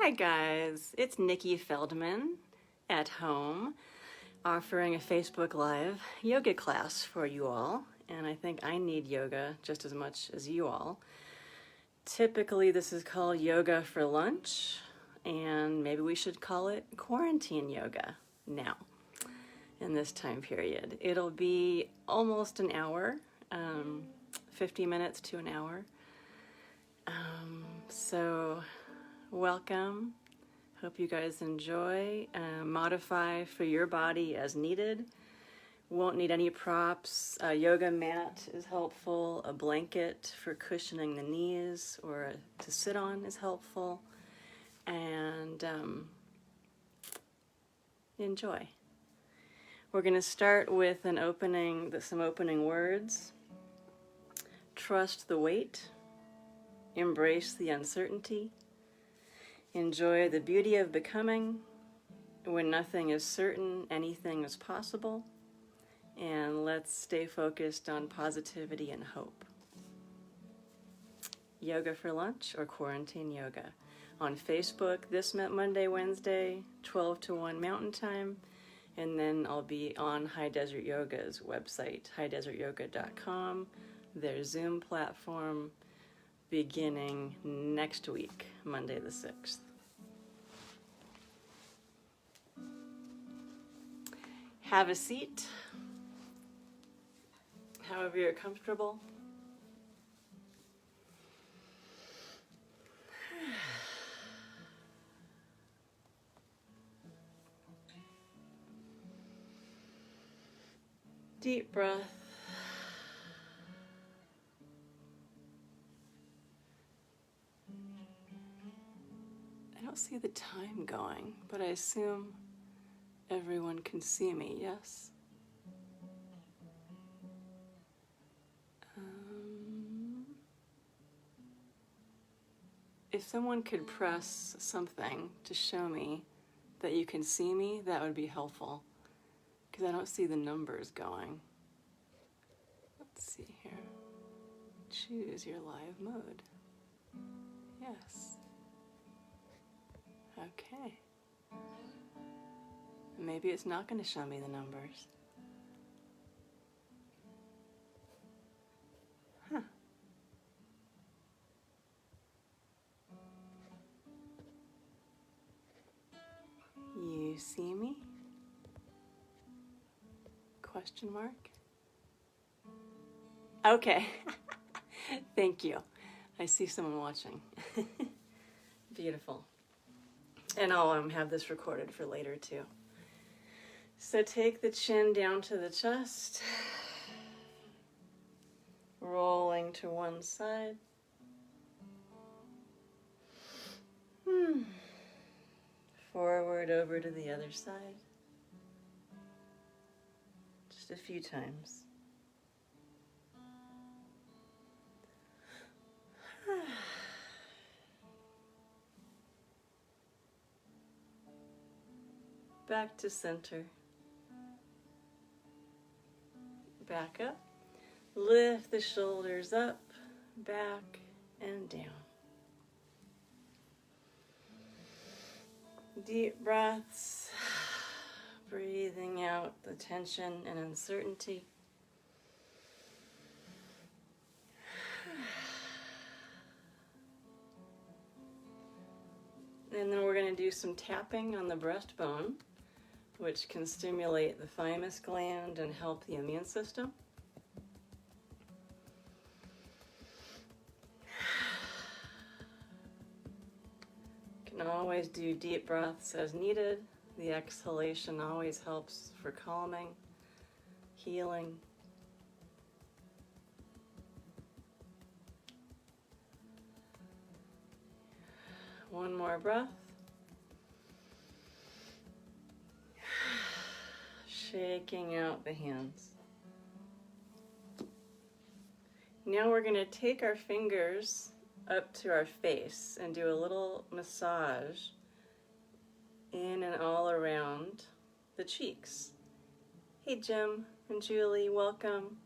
Hi guys, it's Nikki Feldman at home offering a Facebook Live yoga class for you all, and I think I need yoga just as much as you all. Typically this is called yoga for lunch, and maybe we should call it quarantine yoga now in this time period. It'll be almost an hour, 50 minutes to an hour. So welcome. Hope you guys enjoy. Modify for your body as needed. Won't need any props. A yoga mat is helpful. A blanket for cushioning the knees or to sit on is helpful. And enjoy. We're going to start with some opening words. Trust the wait. Embrace the uncertainty. Enjoy the beauty of becoming. When nothing is certain, anything is possible. And let's stay focused on positivity and hope. Yoga for lunch or quarantine yoga. On Facebook this Monday, Wednesday, 12 to 1 Mountain Time. And then I'll be on High Desert Yoga's website, highdesertyoga.com, their Zoom platform, beginning next week, Monday the 6th. Have a seat, however you're comfortable. Deep breath. I don't see the time going, but I assume everyone can see me, yes? If someone could press something to show me that you can see me, that would be helpful, because I don't see the numbers going. Let's see here. Choose your live mode. Yes. Okay. Maybe it's not going to show me the numbers. Huh. You see me? Question mark? Okay. Thank you. I see someone watching. Beautiful. And I'll have this recorded for later too. So take the chin down to the chest, rolling to one side. Forward over to the other side. Just a few times. Back to center. Back up. Lift the shoulders up, back, and down. Deep breaths. Breathing out the tension and uncertainty. And then we're going to do some tapping on the breastbone, which can stimulate the thymus gland and help the immune system. Can always do deep breaths as needed. The exhalation always helps for calming, healing. One more breath. Shaking out the hands. Now we're going to take our fingers up to our face and do a little massage in and all around the cheeks. Hey Jim and Julie, welcome.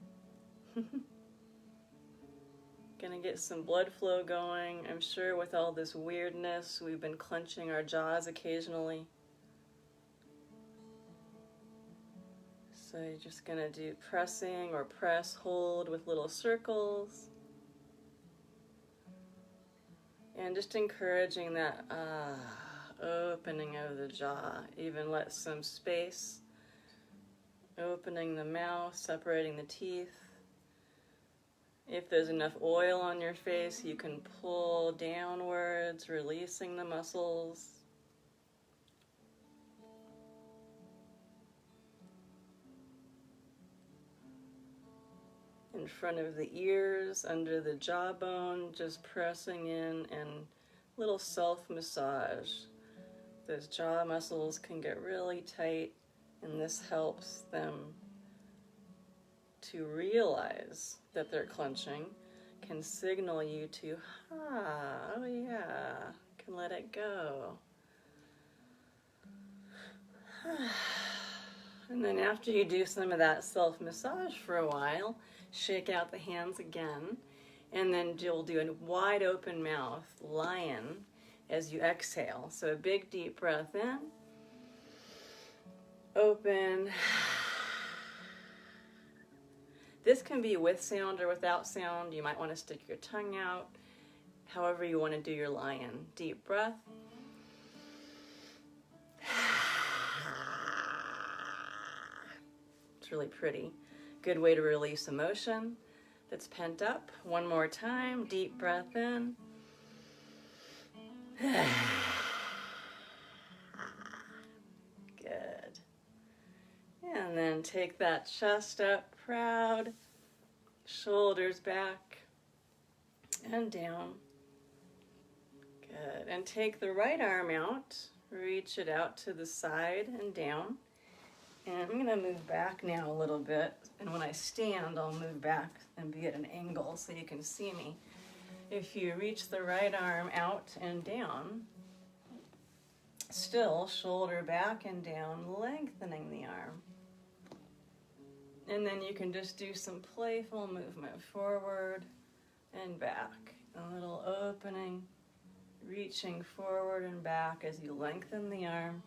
Gonna get some blood flow going. I'm sure with all this weirdness, we've been clenching our jaws occasionally. So you're just gonna do pressing or press, hold with little circles. And just encouraging that opening of the jaw. Even let some space. Opening the mouth, separating the teeth. If there's enough oil on your face, you can pull downwards, releasing the muscles. In front of the ears, under the jawbone, just pressing in and little self-massage. Those jaw muscles can get really tight, and this helps them to realize that they're clenching, can signal you to, oh yeah, can let it go. And then after you do some of that self-massage for a while, shake out the hands again, and then you'll do a wide open mouth, lion, as you exhale. So a big deep breath in, open. This can be with sound or without sound. You might want to stick your tongue out, however you want to do your lion. Deep breath. It's really pretty. Good way to release emotion that's pent up. One more time. Deep breath in. Good. And then take that chest up, proud, shoulders back and down. Good. And take the right arm out, reach it out to the side and down. And I'm going to move back now a little bit. And when I stand, I'll move back and be at an angle so you can see me. If you reach the right arm out and down, still shoulder back and down, lengthening the arm. And then you can just do some playful movement forward and back. A little opening, reaching forward and back as you lengthen the arm.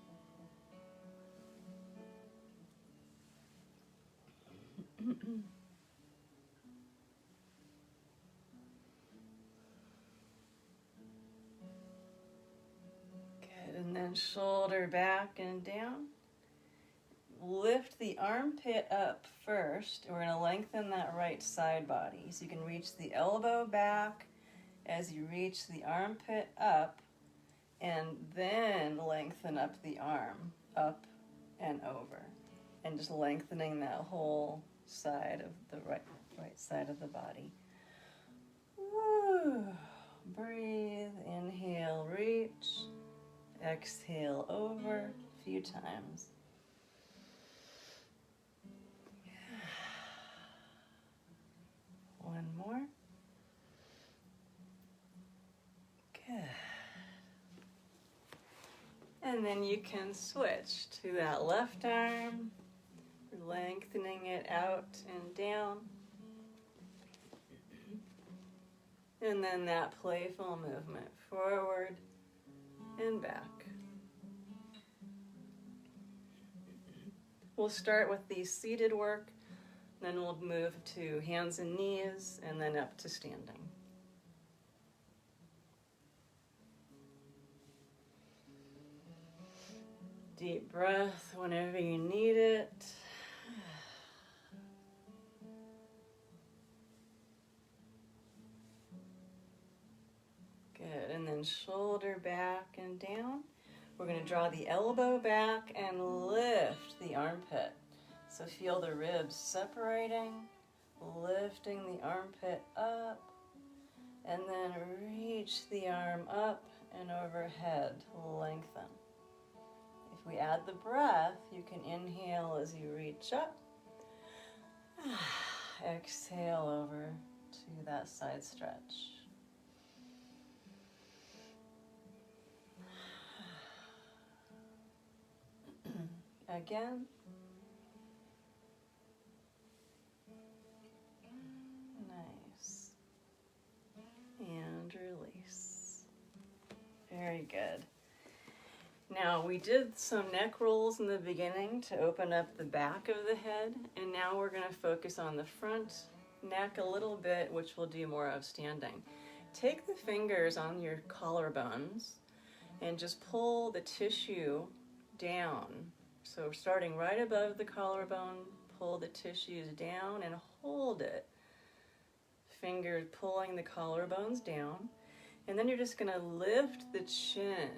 Good, and then shoulder back and down. Lift the armpit up first. We're going to lengthen that right side body. So you can reach the elbow back as you reach the armpit up, and then lengthen up the arm, up and over. And just lengthening that whole side of the right side of the body. Woo. Breathe, inhale, reach, exhale over a few times. One more. Good. And then you can switch to that left arm, lengthening it out and down. And then that playful movement forward and back. We'll start with the seated work, then we'll move to hands and knees, and then up to standing. Deep breath whenever you need it. Good, and then shoulder back and down. We're going to draw the elbow back and lift the armpit. So feel the ribs separating, lifting the armpit up, and then reach the arm up and overhead, lengthen. If we add the breath, you can inhale as you reach up, exhale over to that side stretch. Again. Nice. Very good. Now, we did some neck rolls in the beginning to open up the back of the head, and now we're going to focus on the front neck a little bit, which we'll do more of standing. Take the fingers on your collarbones and just pull the tissue down. So starting right above the collarbone, pull the tissues down and hold it. Fingers pulling the collarbones down, and then you're just going to lift the chin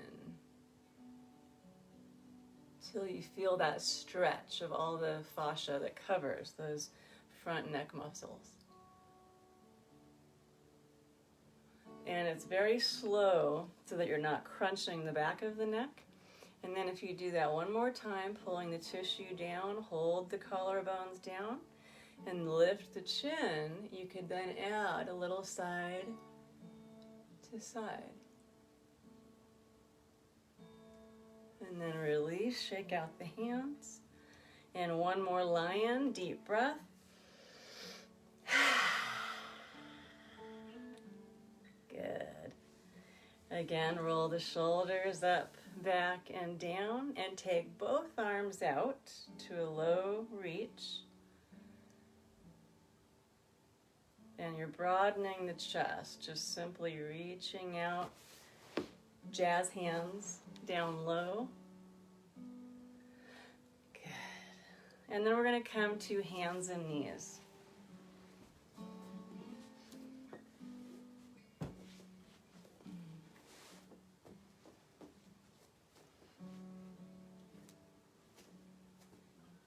till you feel that stretch of all the fascia that covers those front neck muscles. And it's very slow so that you're not crunching the back of the neck. And then if you do that one more time, pulling the tissue down, hold the collarbones down, and lift the chin, you could then add a little side to side. And then release, shake out the hands. And one more lion, deep breath. Good. Again, roll the shoulders up, back, and down, and take both arms out to a low reach. And you're broadening the chest, just simply reaching out, jazz hands down low. Good. And then we're going to come to hands and knees.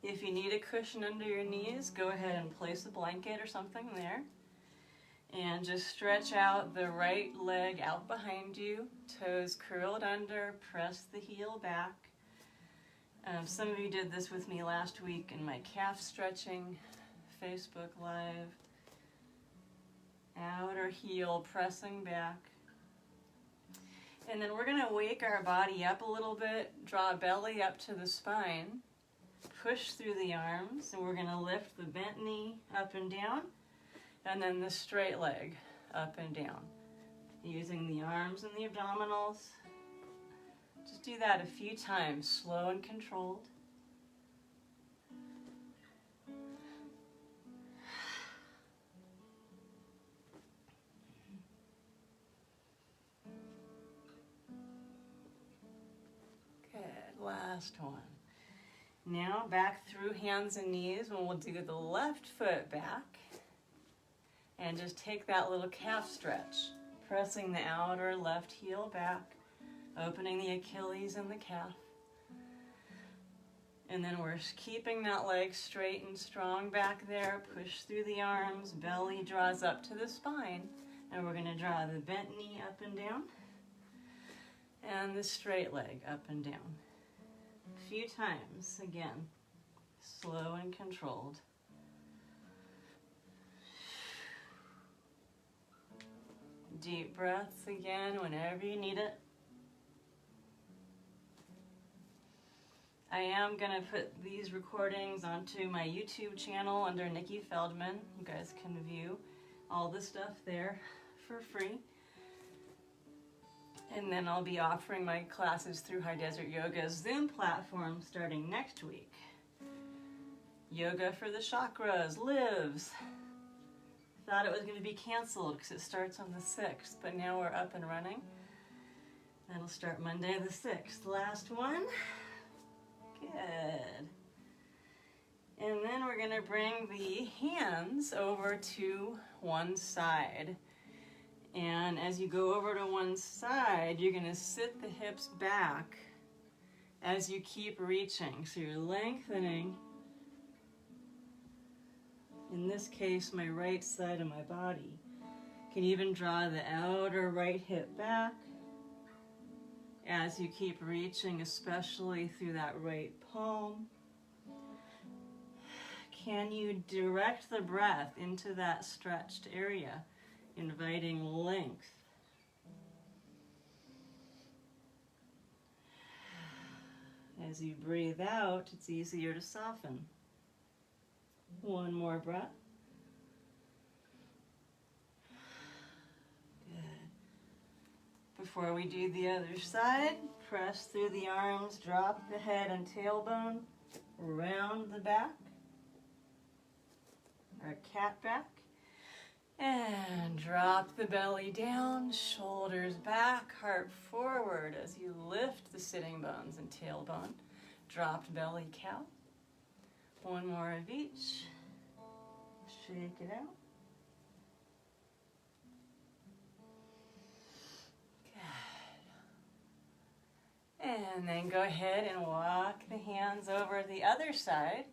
If you need a cushion under your knees, go ahead and place a blanket or something there. And just stretch out the right leg out behind you, toes curled under, press the heel back. Some of you did this with me last week in my calf stretching Facebook Live. Outer heel pressing back. And then we're going to wake our body up a little bit, draw belly up to the spine, push through the arms, and we're going to lift the bent knee up and down. And then the straight leg up and down, using the arms and the abdominals. Just do that a few times, slow and controlled. Good, last one. Now back through hands and knees, and we'll do the left foot back. And just take that little calf stretch, pressing the outer left heel back, opening the Achilles and the calf. And then we're keeping that leg straight and strong back there. Push through the arms, belly draws up to the spine. And we're going to draw the bent knee up and down, and the straight leg up and down. A few times, again, slow and controlled. Deep breaths again whenever you need it. I am going to put these recordings onto my YouTube channel under Nikki Feldman. You guys can view all the stuff there for free. And then I'll be offering my classes through High Desert Yoga's Zoom platform starting next week. Yoga for the Chakras lives. Thought it was going to be canceled because it starts on the 6th, but now we're up and running. That'll start Monday the 6th. Last one. Good. And then we're going to bring the hands over to one side. And as you go over to one side, you're going to sit the hips back as you keep reaching. So you're lengthening, in this case, my right side of my body. You can even draw the outer right hip back as you keep reaching, especially through that right palm. Can you direct the breath into that stretched area, inviting length? As you breathe out, it's easier to soften. One more breath. Good. Before we do the other side, press through the arms, drop the head and tailbone, round the back, or cat back, and drop the belly down, shoulders back, heart forward as you lift the sitting bones and tailbone. Dropped belly, cow. One more of each. Shake it out. Good. And then go ahead and walk the hands over the other side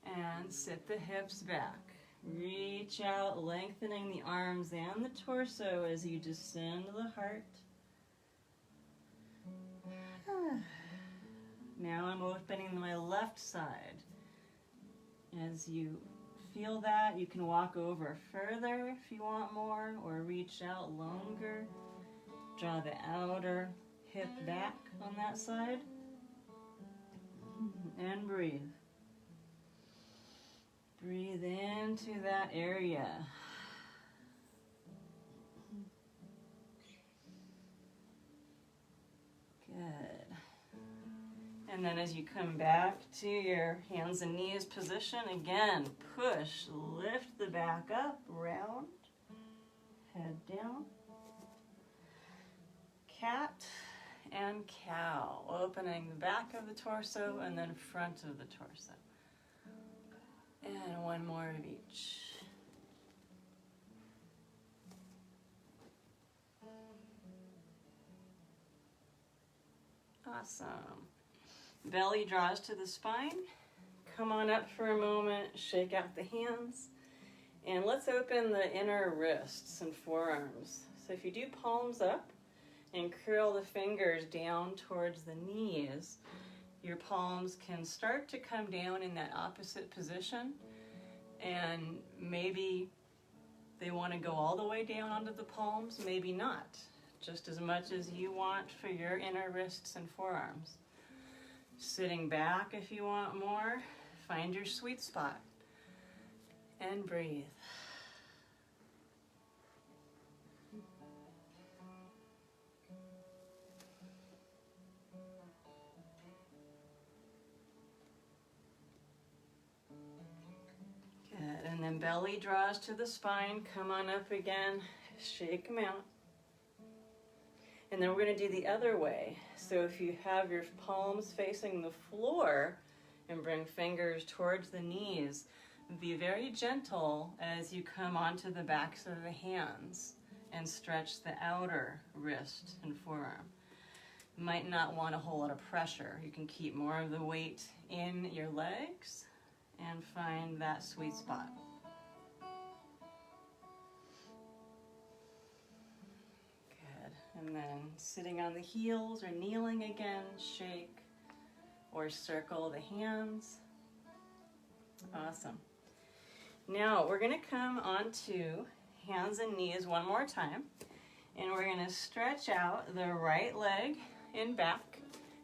and sit the hips back. Reach out, lengthening the arms and the torso as you descend the heart. Now I'm opening my left side. As you feel that, you can walk over further if you want more, or reach out longer. Draw the outer hip back on that side. And breathe. Breathe into that area. Good. And then as you come back to your hands and knees position, again, push, lift the back up, round, head down. Cat and cow, opening the back of the torso and then front of the torso. And one more of each. Awesome. Belly draws to the spine. Come on up for a moment, shake out the hands. And let's open the inner wrists and forearms. So if you do palms up and curl the fingers down towards the knees, your palms can start to come down in that opposite position, and maybe they want to go all the way down onto the palms, maybe not. Just as much as you want for your inner wrists and forearms. Sitting back if you want more, find your sweet spot, and breathe. And then belly draws to the spine. Come on up again. Shake them out. And then we're going to do the other way. So if you have your palms facing the floor and bring fingers towards the knees, be very gentle as you come onto the backs of the hands and stretch the outer wrist and forearm. You might not want a whole lot of pressure. You can keep more of the weight in your legs and find that sweet spot. Good. And then sitting on the heels or kneeling again, shake or circle the hands. Awesome. Now we're going to come onto hands and knees one more time, and we're going to stretch out the right leg in back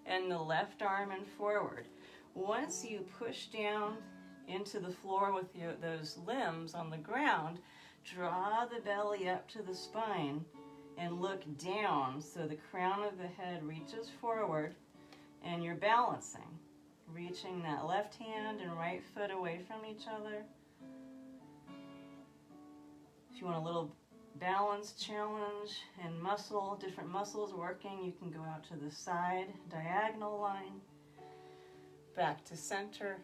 and the left arm and forward. Once you push down into the floor with those limbs on the ground, draw the belly up to the spine and look down so the crown of the head reaches forward and you're balancing, reaching that left hand and right foot away from each other. If you want a little balance challenge and different muscles working, you can go out to the side, diagonal line, back to center.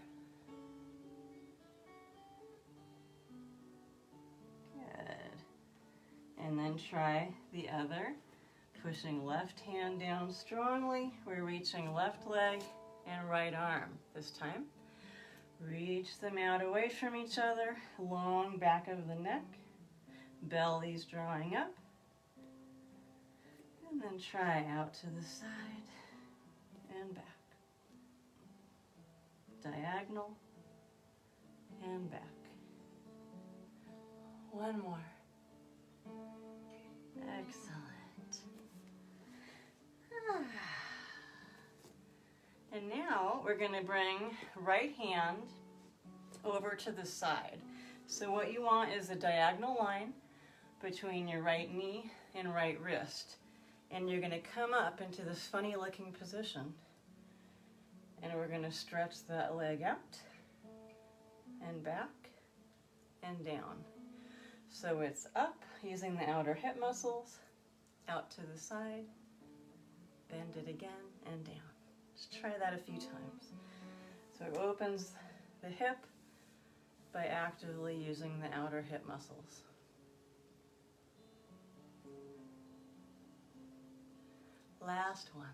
And then try the other, pushing left hand down strongly. We're reaching left leg and right arm this time. Reach them out away from each other, long back of the neck, belly's drawing up. And then try out to the side and back. Diagonal and back. One more. Excellent. And now we're going to bring right hand over to the side. So what you want is a diagonal line between your right knee and right wrist. And you're going to come up into this funny looking position. And we're going to stretch that leg out and back and down. So it's up using the outer hip muscles, out to the side, bend it again and down. Just try that a few times. So it opens the hip by actively using the outer hip muscles. Last one.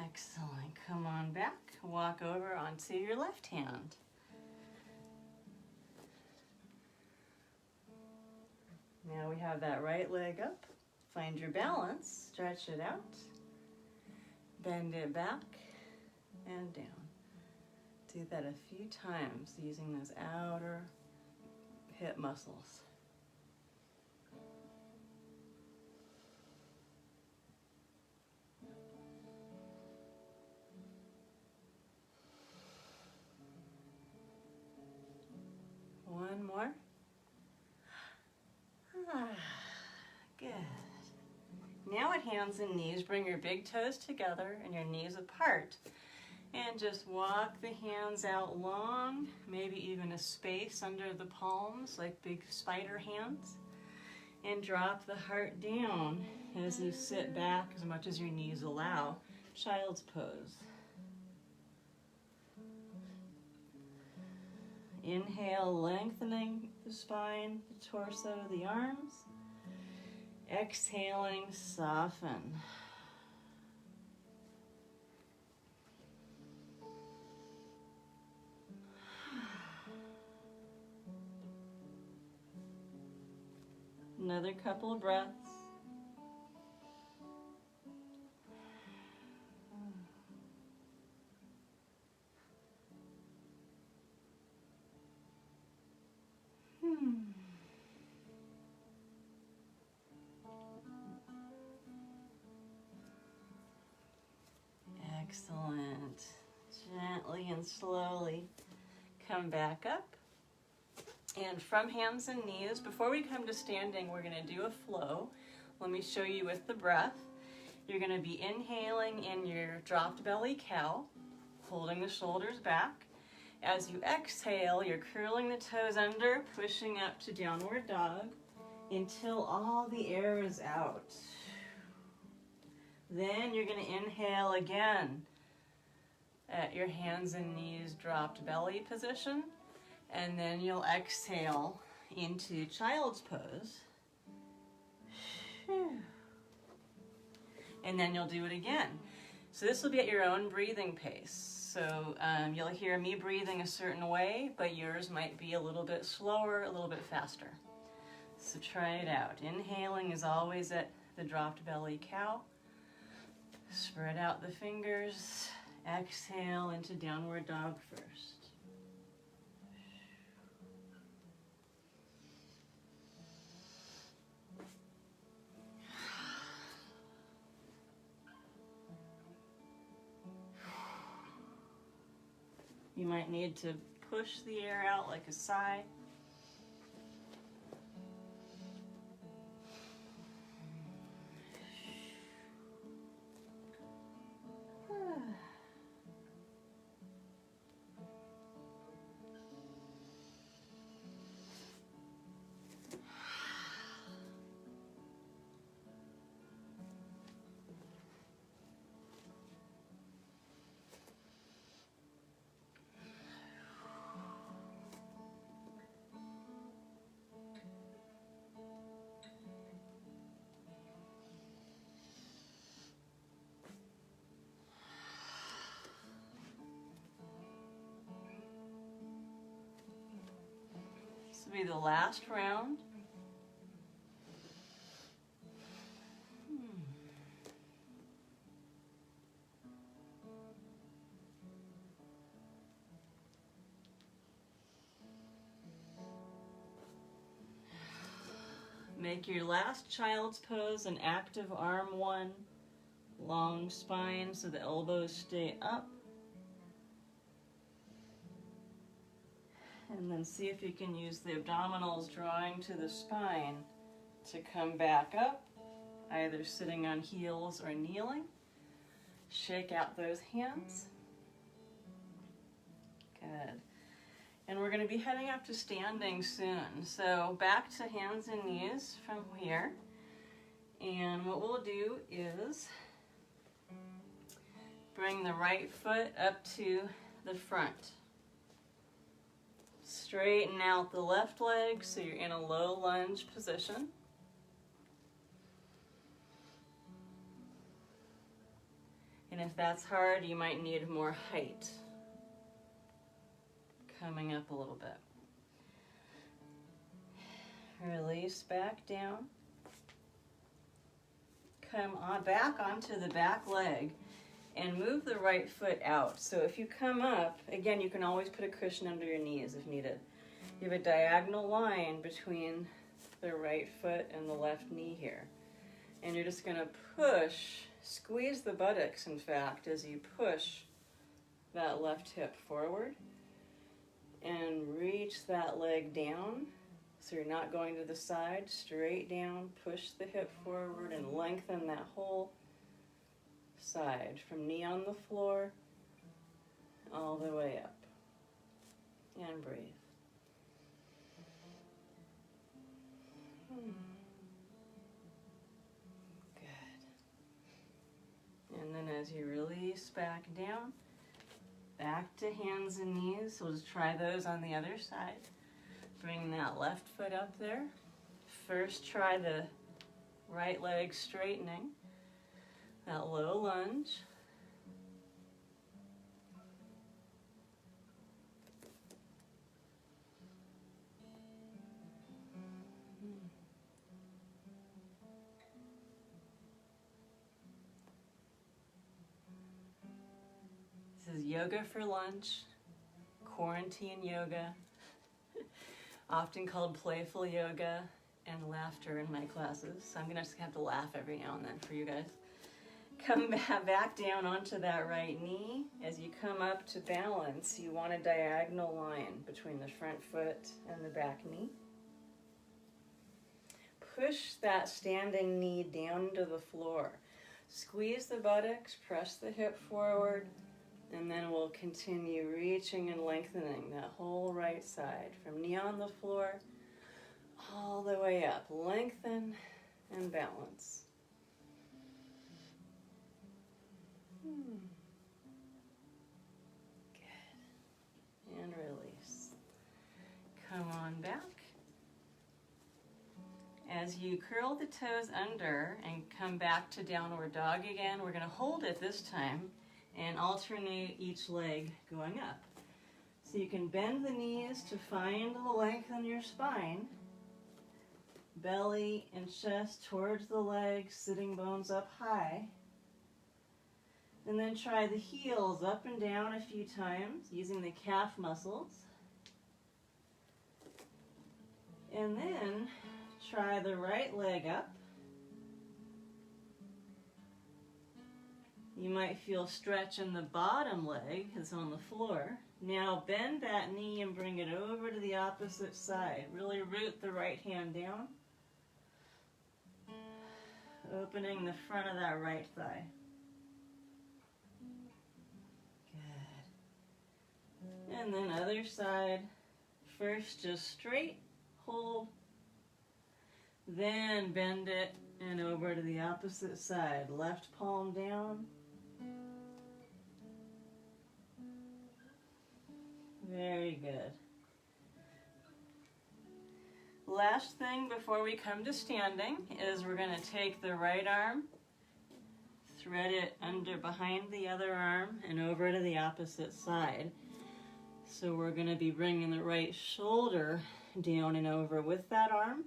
Excellent. Come on back. Walk over onto your left hand. Now we have that right leg up. Find your balance. Stretch it out. Bend it back and down. Do that a few times using those outer hip muscles. One more. Good. Now at hands and knees, bring your big toes together and your knees apart. And just walk the hands out long, maybe even a space under the palms, like big spider hands. And drop the heart down as you sit back as much as your knees allow. Child's pose. Inhale, lengthening the spine, the torso, the arms. Exhaling, soften. Another couple of breaths. Excellent. Gently and slowly come back up. And from hands and knees, before we come to standing, we're going to do a flow. Let me show you with the breath. You're going to be inhaling in your dropped belly cow, holding the shoulders back. As you exhale, you're curling the toes under, pushing up to downward dog until all the air is out. Then you're going to inhale again at your hands and knees dropped belly position. And then you'll exhale into child's pose. And then you'll do it again. So this will be at your own breathing pace. So you'll hear me breathing a certain way, but yours might be a little bit slower, a little bit faster. So try it out. Inhaling is always at the dropped belly cow. Spread out the fingers. Exhale into downward dog first. You might need to push the air out like a sigh. This will be the last round. Make your last child's pose an active arm one. Long spine so the elbows stay up. And then see if you can use the abdominals drawing to the spine to come back up, either sitting on heels or kneeling. Shake out those hands. Good. And we're going to be heading up to standing soon. So back to hands and knees from here. And what we'll do is bring the right foot up to the front. Straighten out the left leg so you're in a low lunge position. And if that's hard, you might need more height. Coming up a little bit. Release back down. Come on back onto the back leg and move the right foot out. So if you come up, again, you can always put a cushion under your knees if needed. You have a diagonal line between the right foot and the left knee here. And you're just going to push, squeeze the buttocks, in fact, as you push that left hip forward. And reach that leg down. So you're not going to the side, straight down, push the hip forward and lengthen that whole side from knee on the floor all the way up. And breathe. Good. And then as you release back down, back to hands and knees. We'll just try those on the other side. Bring that left foot up there. First try the right leg straightening. That low lunge. This is yoga for lunch, quarantine yoga, often called playful yoga, and laughter in my classes. So I'm gonna just have to laugh every now and then for you guys. Come back down onto that right knee. As you come up to balance, you want a diagonal line between the front foot and the back knee. Push that standing knee down to the floor. Squeeze the buttocks, press the hip forward, and then we'll continue reaching and lengthening that whole right side from knee on the floor all the way up. Lengthen and balance. Good. And release. Come on back. As you curl the toes under and come back to downward dog again, we're going to hold it this time and alternate each leg going up. So you can bend the knees to find the length in your spine. Belly and chest towards the legs, sitting bones up high. And then try the heels up and down a few times using the calf muscles. And then try the right leg up. You might feel stretch in the bottom leg, it's on the floor. Now bend that knee and bring it over to the opposite side. Really root the right hand down. Opening the front of that right thigh. Good. And then other side. First just straight, hold. Then bend it and over to the opposite side. Left palm down. Very good. Last thing before we come to standing is we're going to take the right arm, thread it under behind the other arm and over to the opposite side. So we're going to be bringing the right shoulder down and over with that arm.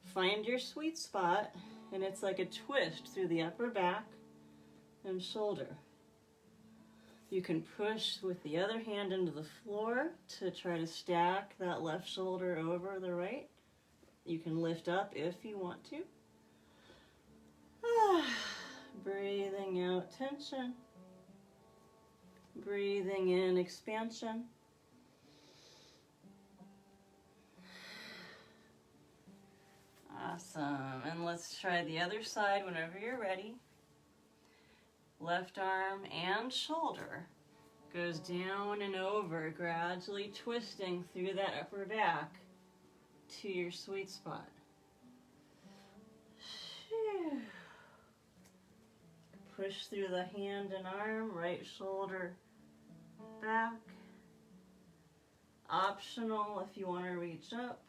Find your sweet spot, and it's like a twist through the upper back and shoulder. You can push with the other hand into the floor to try to stack that left shoulder over the right. You can lift up if you want to. Breathing out tension. Breathing in expansion. Awesome. And let's try the other side whenever you're ready. Left arm and shoulder goes down and over, gradually twisting through that upper back to your sweet spot. Push through the hand and arm, right shoulder back. Optional if you want to reach up.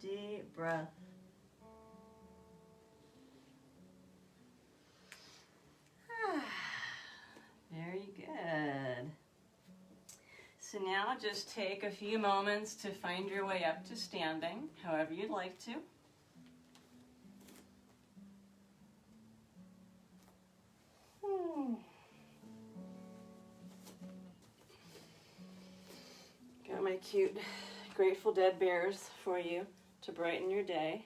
Deep breath. Very good. So now just take a few moments to find your way up to standing, however you'd like to. Got my cute Grateful Dead bears for you to brighten your day.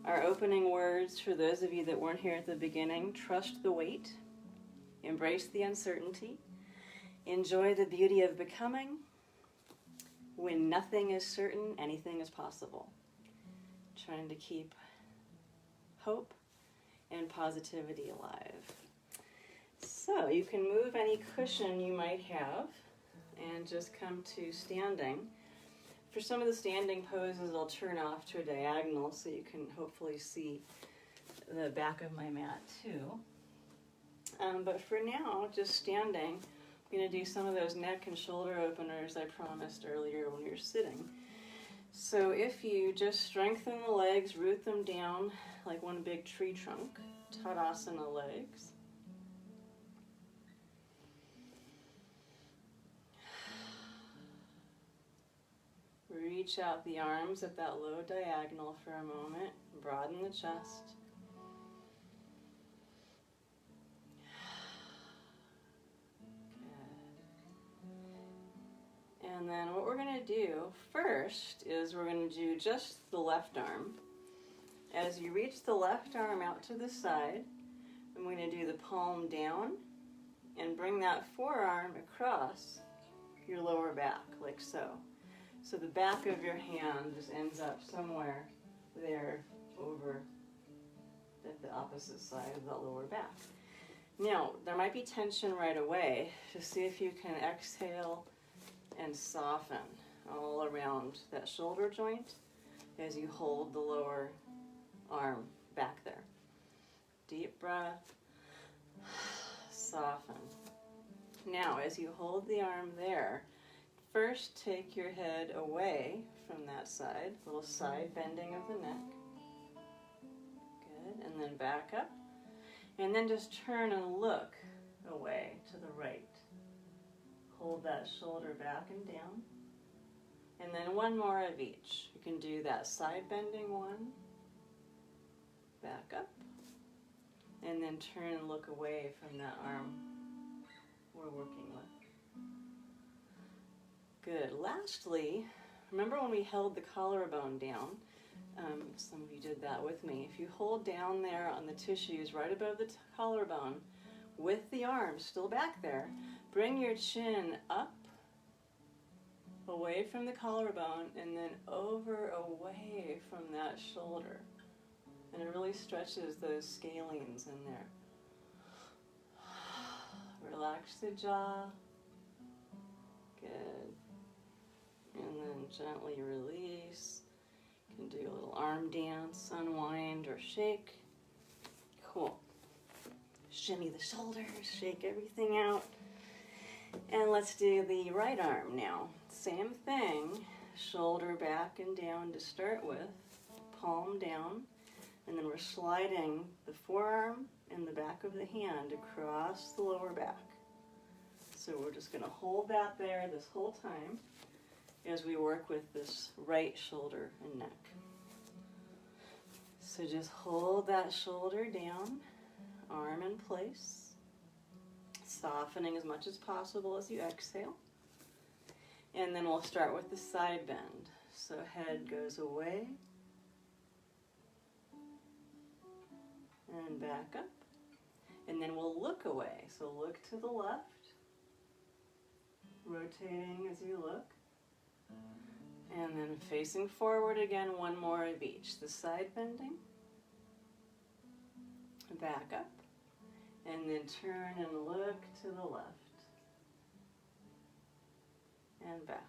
Our opening words for those of you that weren't here at the beginning: trust the wait, embrace the uncertainty, enjoy the beauty of becoming. When nothing is certain, anything is possible. Trying to keep hope and positivity alive. So you can move any cushion you might have and just come to standing. For some of the standing poses, I'll turn off to a diagonal so you can hopefully see the back of my mat too. But for now, just standing, I'm going to do some of those neck and shoulder openers I promised earlier when we were sitting. So if you just strengthen the legs, root them down like one big tree trunk, Tadasana legs. Reach out the arms at that low diagonal for a moment, broaden the chest. And then what we're going to do first is we're going to do just the left arm. As you reach the left arm out to the side, I'm going to do the palm down and bring that forearm across your lower back, like so. So the back of your hand just ends up somewhere there over at the opposite side of the lower back. Now, there might be tension right away. Just see if you can exhale and soften all around that shoulder joint as you hold the lower arm back there. Deep breath, soften. Now, as you hold the arm there, first take your head away from that side, little side bending of the neck. Good, and then back up. And then just turn and look away to the right. Hold that shoulder back and down. And then one more of each. You can do that side bending one. Back up. And then turn and look away from that arm we're working with. Good. Lastly, remember when we held the collarbone down? Some of you did that with me. If you hold down there on the tissues right above the collarbone with the arms still back there, bring your chin up, away from the collarbone, and then over away from that shoulder. And it really stretches those scalenes in there. Relax the jaw. Good. And then gently release. You can do a little arm dance, unwind or shake. Cool. Shimmy the shoulders, shake everything out. And let's do the right arm now. Same thing, shoulder back and down to start with, palm down, and then we're sliding the forearm and the back of the hand across the lower back. So we're just going to hold that there this whole time as we work with this right shoulder and neck. So just hold that shoulder down, arm in place, softening as much as possible as you exhale. And then we'll start with the side bend. So head goes away and back up. And then we'll look away. So look to the left rotating as you look. And then facing forward again, one more of each. The side bending, back up, and then turn and look to the left. And back.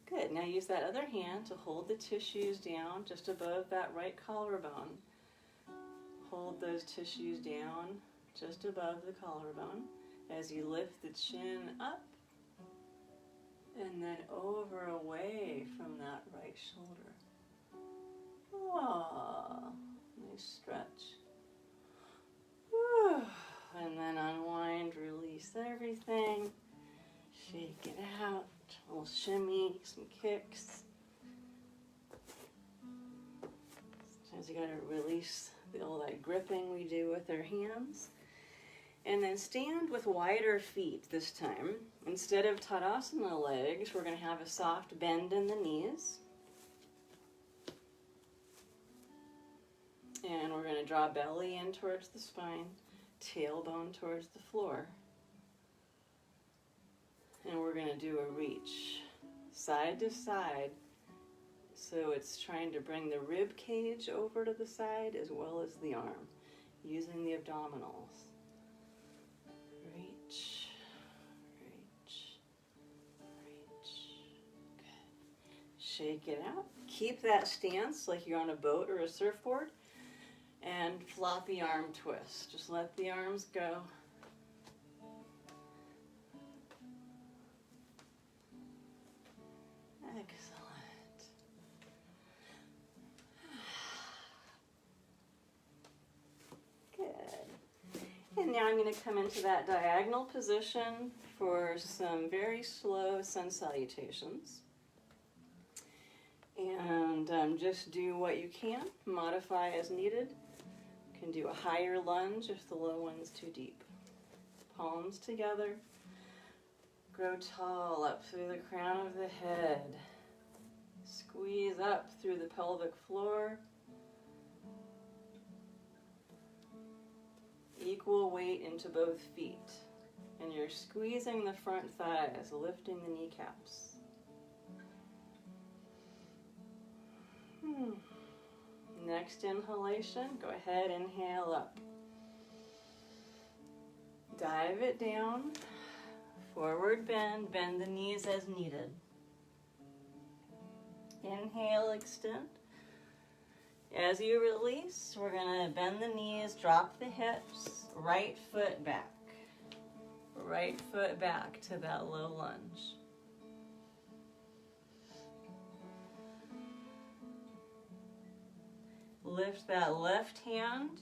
Good. Now use that other hand to hold the tissues down just above that right collarbone. Hold those tissues down just above the collarbone as you lift the chin up and then over away from that right shoulder. Ah, nice stretch. Whew. And then unwind, release everything. Shake it out. A little shimmy, some kicks. Sometimes you gotta release all that gripping we do with our hands. And then stand with wider feet this time. Instead of Tadasana legs, we're going to have a soft bend in the knees. And we're going to draw belly in towards the spine, tailbone towards the floor. And we're going to do a reach side to side. So it's trying to bring the rib cage over to the side as well as the arm, using the abdominals. Reach, reach, reach. Good. Shake it out. Keep that stance like you're on a boat or a surfboard. And floppy arm twist. Just let the arms go. Excellent. Good. And now I'm going to come into that diagonal position for some very slow sun salutations. And just do what you can, modify as needed. You can do a higher lunge if the low one's too deep. Palms together. Grow tall up through the crown of the head. Squeeze up through the pelvic floor. Equal weight into both feet. And you're squeezing the front thighs, lifting the kneecaps. Next inhalation, go ahead, inhale up. Dive it down. Forward bend, bend the knees as needed. Inhale, extend. As you release, we're going to bend the knees, drop the hips, right foot back. Right foot back to that low lunge. Lift that left hand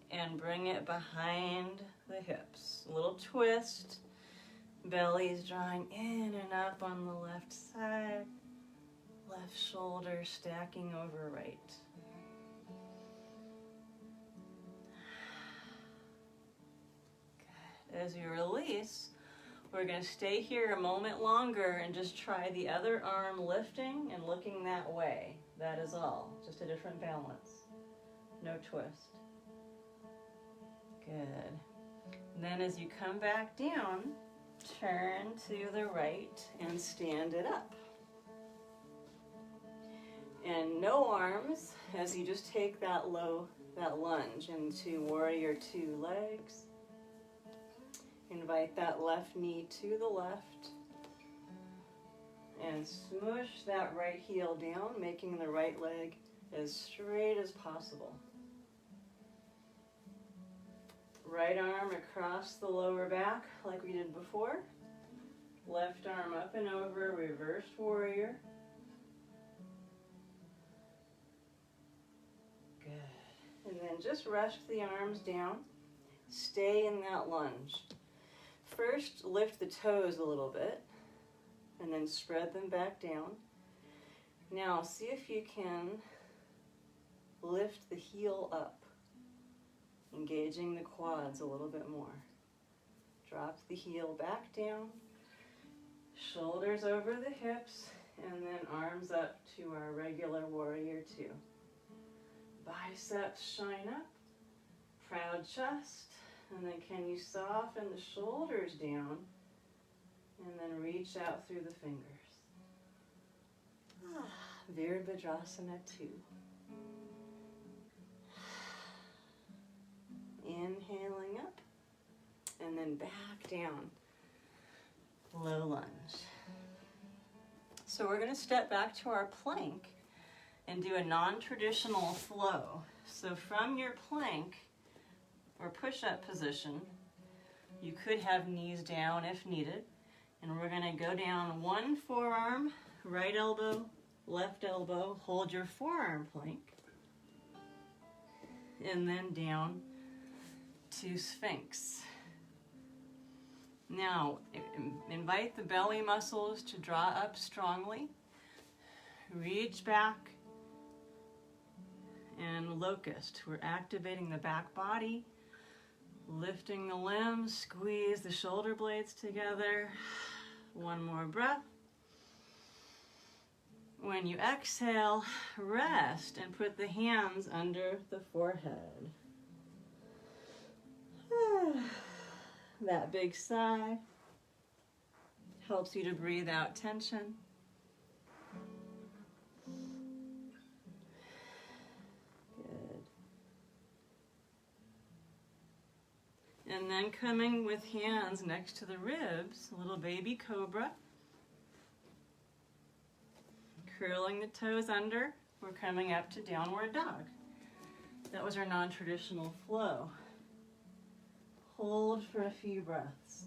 and bring it behind the hips. A little twist. Belly's drawing in and up on the left side. Left shoulder stacking over right. Good. As you release, we're going to stay here a moment longer and just try the other arm lifting and looking that way. That is all. Just a different balance. No twist. Good. And then as you come back down, turn to the right and stand it up. And no arms as you just take that lunge into warrior two legs. Invite that left knee to the left. And smoosh that right heel down, making the right leg as straight as possible. Right arm across the lower back like we did before. Left arm up and over, reversed warrior. Good. And then just rest the arms down. Stay in that lunge. First, lift the toes a little bit and then spread them back down. Now, see if you can lift the heel up, engaging the quads a little bit more. Drop the heel back down, shoulders over the hips, and then arms up to our regular warrior two. Biceps shine up, proud chest, and then can you soften the shoulders down And then reach out through the fingers. Virabhadrasana 2. Inhaling up and then back down. Low lunge. So we're going to step back to our plank and do a non-traditional flow. So from your plank or push-up position, you could have knees down if needed. And we're going to go down one forearm, right elbow, left elbow, hold your forearm plank, and then down to Sphinx. Now, invite the belly muscles to draw up strongly. Reach back and locust. We're activating the back body, lifting the limbs, squeeze the shoulder blades together. One more breath. When you exhale, rest and put the hands under the forehead. That big sigh helps you to breathe out tension. Good. And then coming with hands next to the ribs, a little baby cobra. Curling the toes under, we're coming up to downward dog. That was our non-traditional flow. Hold for a few breaths.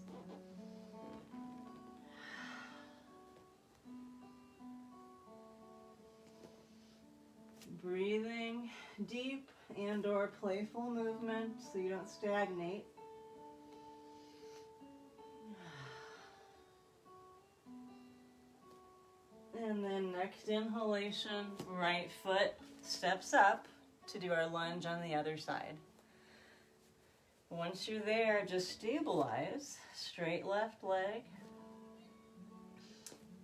Breathing deep and or playful movement so you don't stagnate. And then next inhalation, right foot steps up to do our lunge on the other side. Once you're there, just stabilize. Straight left leg.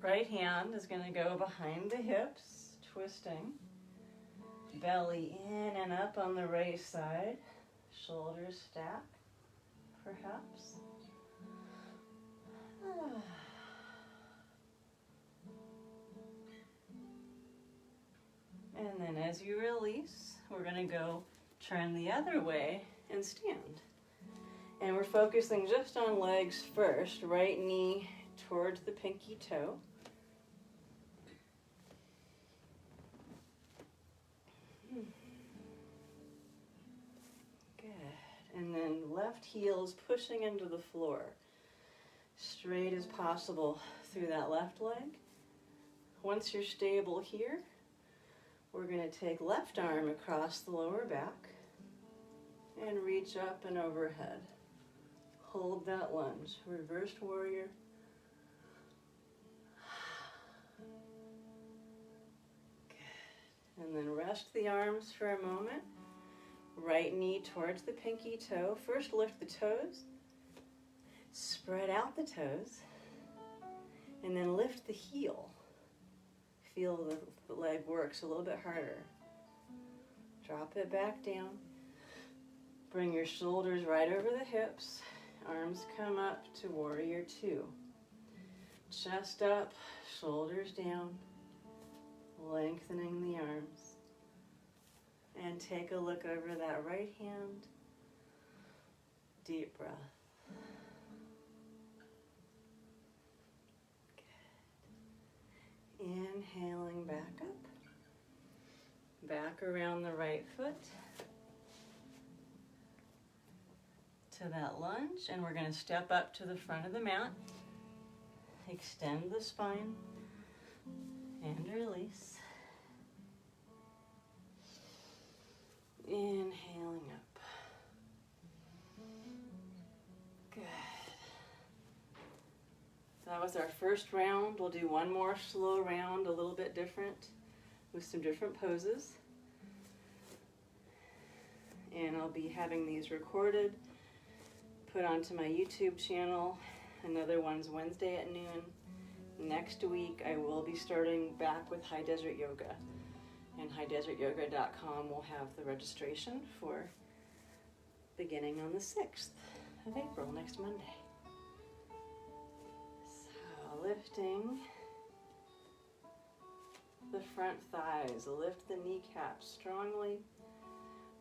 Right hand is going to go behind the hips, twisting. Belly in and up on the right side. Shoulders stack, perhaps. And then as you release, we're going to go turn the other way and stand. And we're focusing just on legs first. Right knee towards the pinky toe. Good. And then left heel is pushing into the floor. Straight as possible through that left leg. Once you're stable here, we're going to take left arm across the lower back and reach up and overhead. Hold that lunge. Reversed warrior. Good. And then rest the arms for a moment. Right knee towards the pinky toe. First lift the toes. Spread out the toes. And then lift the heel. Feel the leg works a little bit harder. Drop it back down. Bring your shoulders right over the hips. Arms come up to warrior 2. Chest up, shoulders down. Lengthening the arms. And take a look over that right hand. Deep breath. Inhaling back up, back around the right foot to that lunge, and we're going to step up to the front of the mat, extend the spine, and release. Inhaling up. Good. That was our first round. We'll do one more slow round, a little bit different, with some different poses. And I'll be having these recorded, put onto my YouTube channel. Another one's Wednesday at noon. Next week, I will be starting back with High Desert Yoga. And highdesertyoga.com will have the registration for beginning on the 6th of April, next Monday. So lifting the front thighs, lift the kneecaps strongly,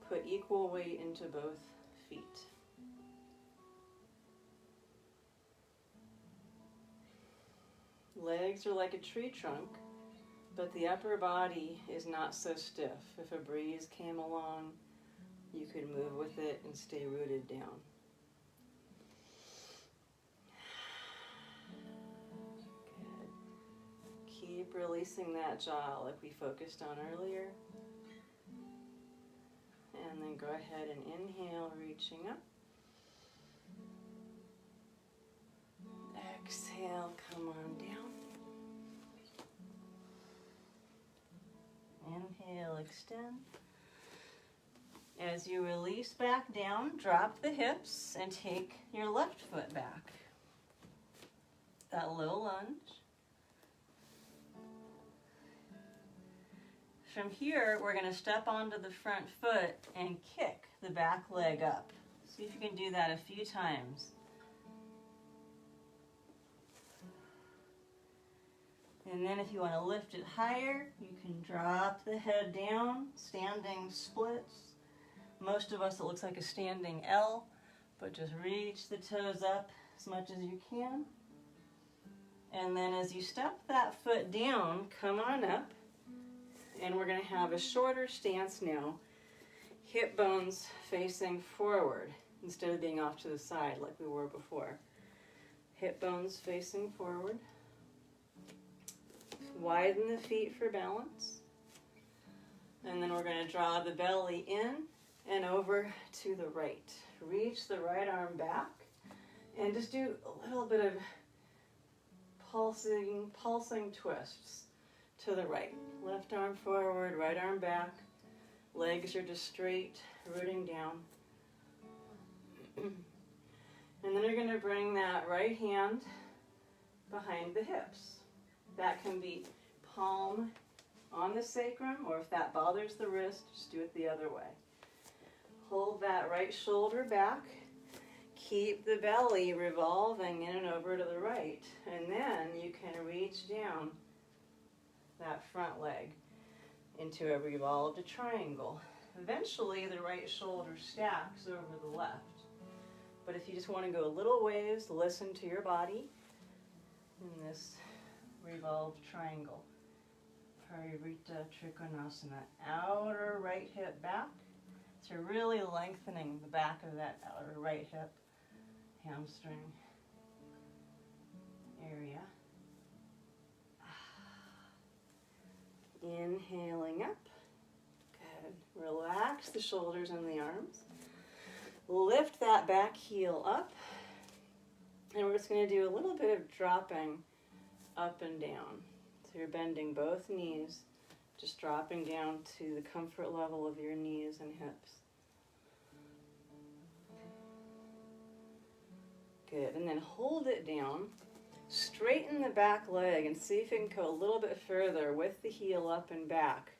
put equal weight into both feet. Legs are like a tree trunk, but the upper body is not so stiff. If a breeze came along, you could move with it and stay rooted down. Good. Keep releasing that jaw like we focused on earlier. And then go ahead and inhale, reaching up. Exhale, come on down. Inhale, extend. As you release back down, drop the hips and take your left foot back. That low lunge. From here, we're going to step onto the front foot and kick the back leg up. See if you can do that a few times. And then if you want to lift it higher, you can drop the head down, standing splits. Most of us, it looks like a standing L, but just reach the toes up as much as you can. And then as you step that foot down, come on up. And we're going to have a shorter stance now. Hip bones facing forward instead of being off to the side like we were before. Hip bones facing forward. Widen the feet for balance. And then we're going to draw the belly in and over to the right. Reach the right arm back and just do a little bit of pulsing twists to the right. Left arm forward, right arm back. Legs are just straight, rooting down. And then you're going to bring that right hand behind the hips. That can be palm on the sacrum, or if that bothers the wrist, just do it the other way. Hold that right shoulder back. Keep the belly revolving in and over to the right. And then you can reach down that front leg into a revolved triangle. Eventually, the right shoulder stacks over the left. But if you just want to go a little ways, listen to your body in this revolved triangle. Parivrtta Trikonasana. Outer right hip back. So you're really lengthening the back of that outer right hip, hamstring area. Inhaling up. Good. Relax the shoulders and the arms. Lift that back heel up. And we're just going to do a little bit of dropping up and down. So you're bending both knees, just dropping down to the comfort level of your knees and hips. Good. And then hold it down. Straighten the back leg and see if you can go a little bit further with the heel up and back.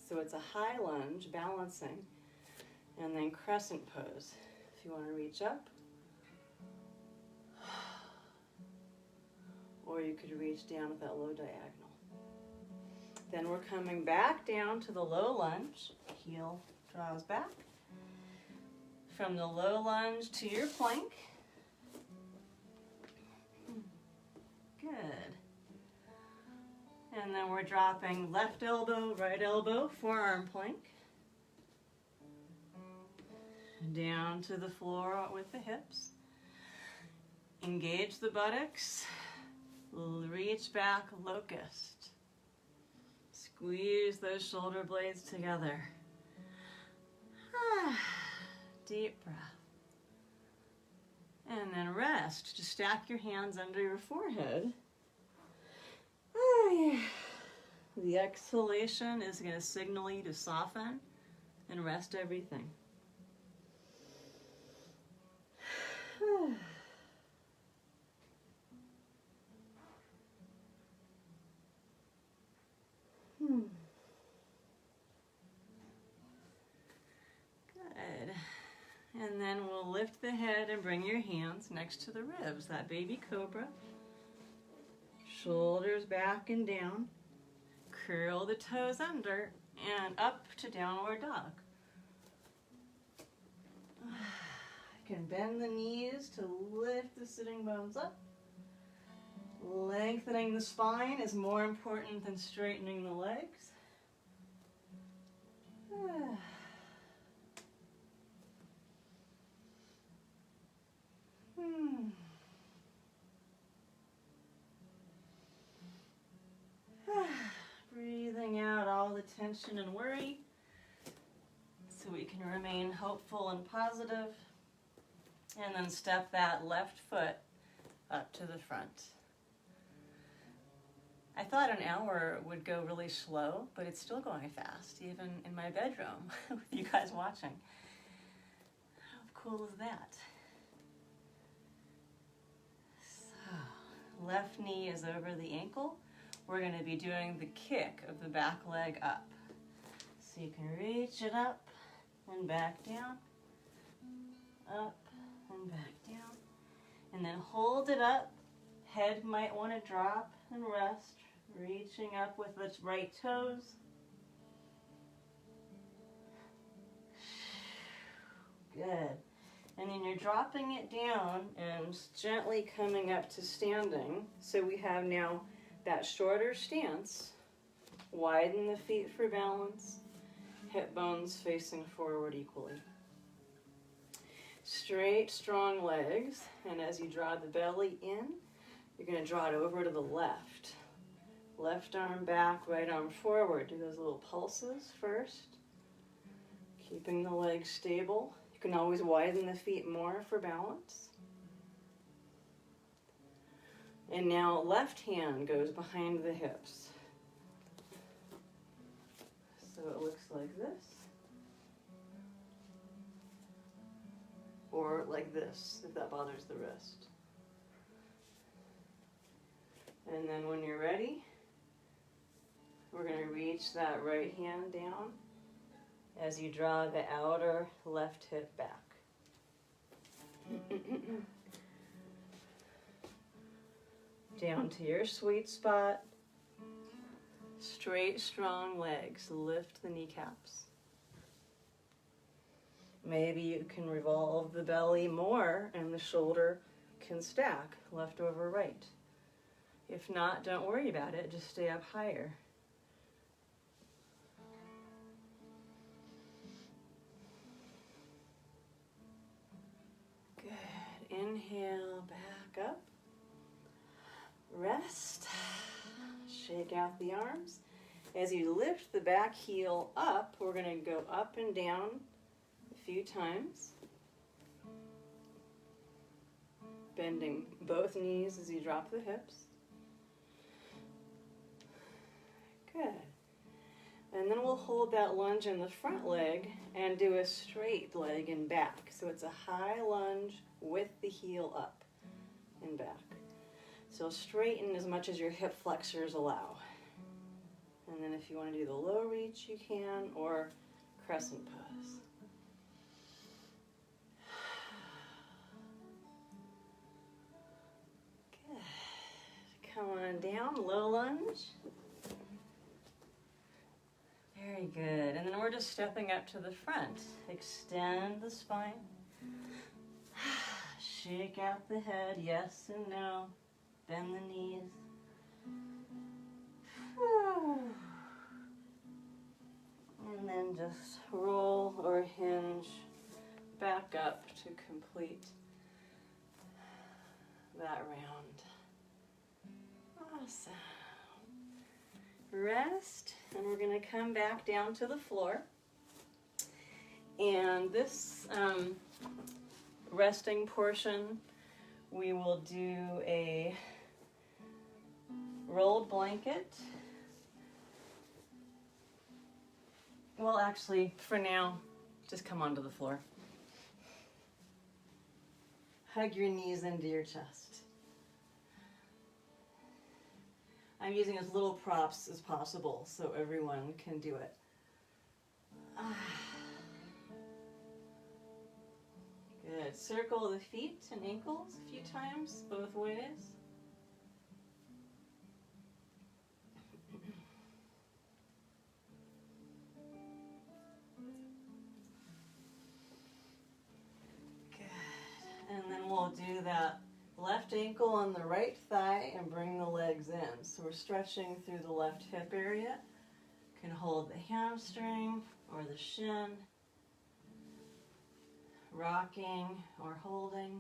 So it's a high lunge, balancing, and then crescent pose. If you want to reach up, or you could reach down with that low diagonal. Then we're coming back down to the low lunge. Heel draws back. From the low lunge to your plank. Good. And then we're dropping left elbow, right elbow, forearm plank. Down to the floor with the hips. Engage the buttocks. Reach back, locust. Squeeze those shoulder blades together. Deep breath. And then rest. Just stack your hands under your forehead. The exhalation is going to signal you to soften and rest everything. Good. And then we'll lift the head and bring your hands next to the ribs, that baby cobra. Shoulders back and down. Curl the toes under and up to downward dog. You can bend the knees to lift the sitting bones up. Lengthening the spine is more important than straightening the legs. Breathing out all the tension and worry so we can remain hopeful and positive. And then step that left foot up to the front. I thought an hour would go really slow, but it's still going fast, even in my bedroom with you guys watching. How cool is that? So, left knee is over the ankle. We're going to be doing the kick of the back leg up. So you can reach it up and back down, up and back down. And then hold it up. Head might want to drop and rest. Reaching up with the right toes. Good. And then you're dropping it down and gently coming up to standing. So we have now that shorter stance. Widen the feet for balance. Hip bones facing forward equally. Straight, strong legs. And as you draw the belly in, you're going to draw it over to the left. Left arm back, right arm forward. Do those little pulses first. Keeping the legs stable. You can always widen the feet more for balance. And now left hand goes behind the hips. So it looks like this. Or like this, if that bothers the wrist. And then when you're ready, we're going to reach that right hand down as you draw the outer left hip back. Down to your sweet spot. Straight, strong legs. Lift the kneecaps. Maybe you can revolve the belly more and the shoulder can stack left over right. If not, don't worry about it. Just stay up higher. Good. Inhale, back up. Rest. Shake out the arms. As you lift the back heel up, we're going to go up and down a few times. Bending both knees as you drop the hips. Good. And then we'll hold that lunge in the front leg and do a straight leg and back. So it's a high lunge with the heel up and back. So straighten as much as your hip flexors allow. And then if you want to do the low reach, you can, or crescent pose. Good. Come on down, low lunge. Very good. And then we're just stepping up to the front. Extend the spine. Shake out the head, yes and no. Bend the knees. And then just roll or hinge back up to complete that round. Awesome. Rest, and we're going to come back down to the floor. And this resting portion, we will do a rolled blanket. Well, actually, for now, just come onto the floor. Hug your knees into your chest. I'm using as little props as possible so everyone can do it. Good. Circle the feet and ankles a few times, both ways. left ankle on the right thigh and bring the legs in. So we're stretching through the left hip area. You can hold the hamstring or the shin, rocking or holding.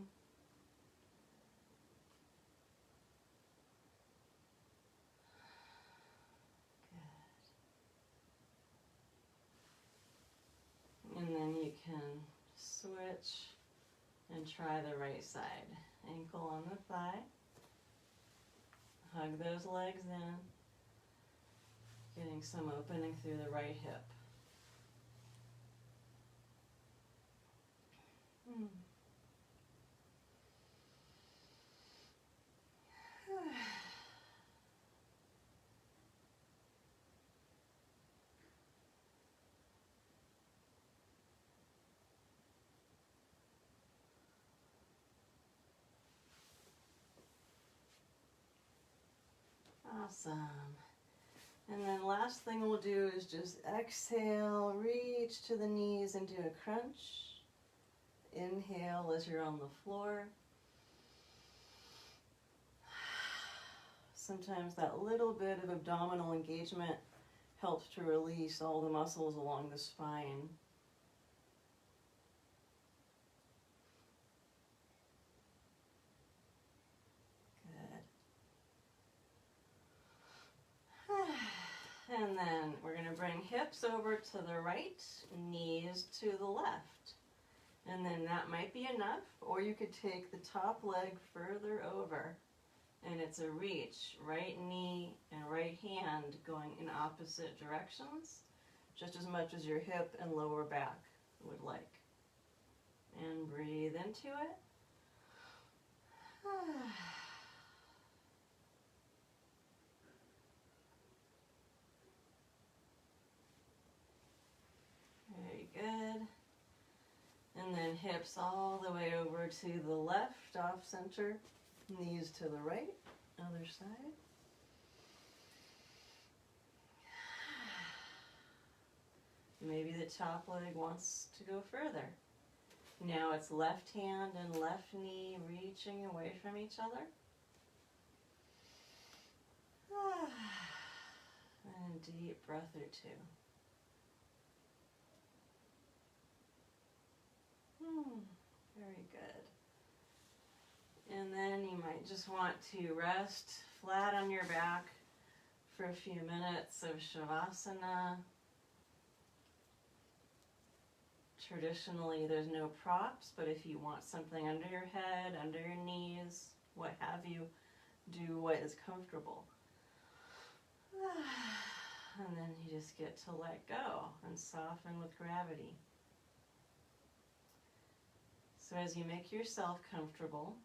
Good. And then you can switch and try the right side. Ankle on the thigh. Hug those legs in. Getting some opening through the right hip. Awesome. And then last thing we'll do is just exhale, reach to the knees and do a crunch. Inhale as you're on the floor. Sometimes that little bit of abdominal engagement helps to release all the muscles along the spine. And then we're going to bring hips over to the right, knees to the left. And then that might be enough, or you could take the top leg further over. And it's a reach, right knee and right hand going in opposite directions, just as much as your hip and lower back would like. And breathe into it. Very good. And then hips all the way over to the left, off center, knees to the right, other side. Maybe the top leg wants to go further. Now it's left hand and left knee reaching away from each other. And a deep breath or two. Very good. And then you might just want to rest flat on your back for a few minutes of Shavasana. Traditionally, there's no props, but if you want something under your head, under your knees, what have you, do what is comfortable. And then you just get to let go and soften with gravity. So as you make yourself comfortable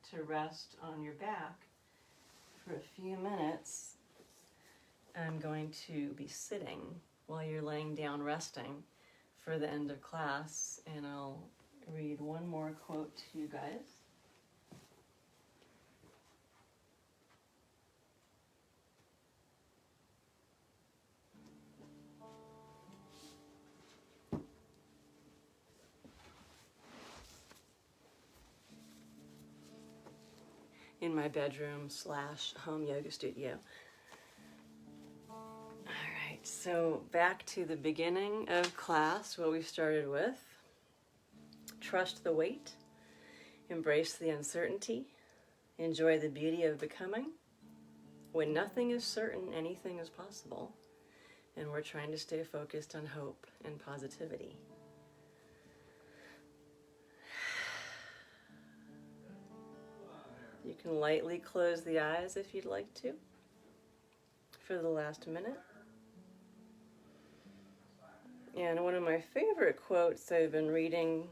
to rest on your back for a few minutes, I'm going to be sitting while you're laying down resting for the end of class, and I'll read one more quote to you guys. In my bedroom / home yoga studio. All right, so back to the beginning of class, what we started with. Trust the wait, embrace the uncertainty, enjoy the beauty of becoming. When nothing is certain, anything is possible, and we're trying to stay focused on hope and positivity. You can lightly close the eyes if you'd like to for the last minute. And one of my favorite quotes I've been reading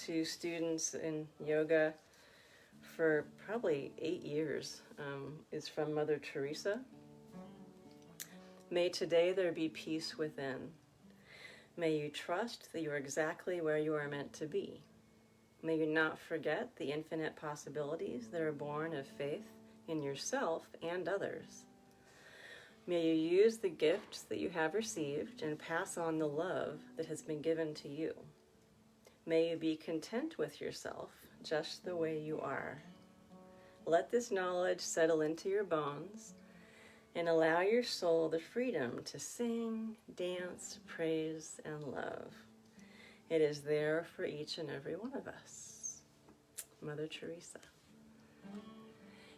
to students in yoga for probably 8 years is from Mother Teresa. May today there be peace within. May you trust that you are exactly where you are meant to be. May you not forget the infinite possibilities that are born of faith in yourself and others. May you use the gifts that you have received and pass on the love that has been given to you. May you be content with yourself just the way you are. Let this knowledge settle into your bones and allow your soul the freedom to sing, dance, praise, and love. It is there for each and every one of us. Mother Teresa.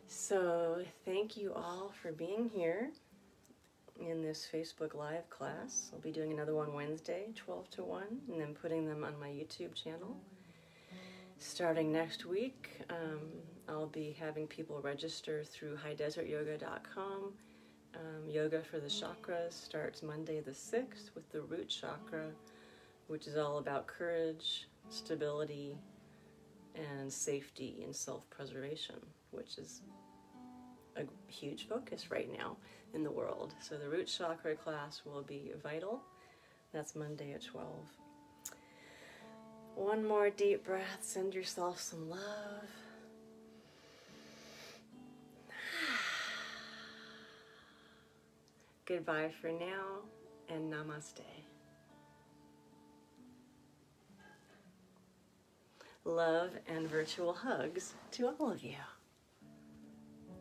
So thank you all for being here in this Facebook Live class. I'll be doing another one Wednesday, 12 to 1, and then putting them on my YouTube channel. Starting next week, I'll be having people register through highdesertyoga.com. Yoga for the Chakras starts Monday the 6th with the root chakra, which is all about courage, stability, and safety and self-preservation, which is a huge focus right now in the world. So the root chakra class will be vital. That's Monday at 12. One more deep breath. Send yourself some love. Goodbye for now, and namaste. Love and virtual hugs to all of you.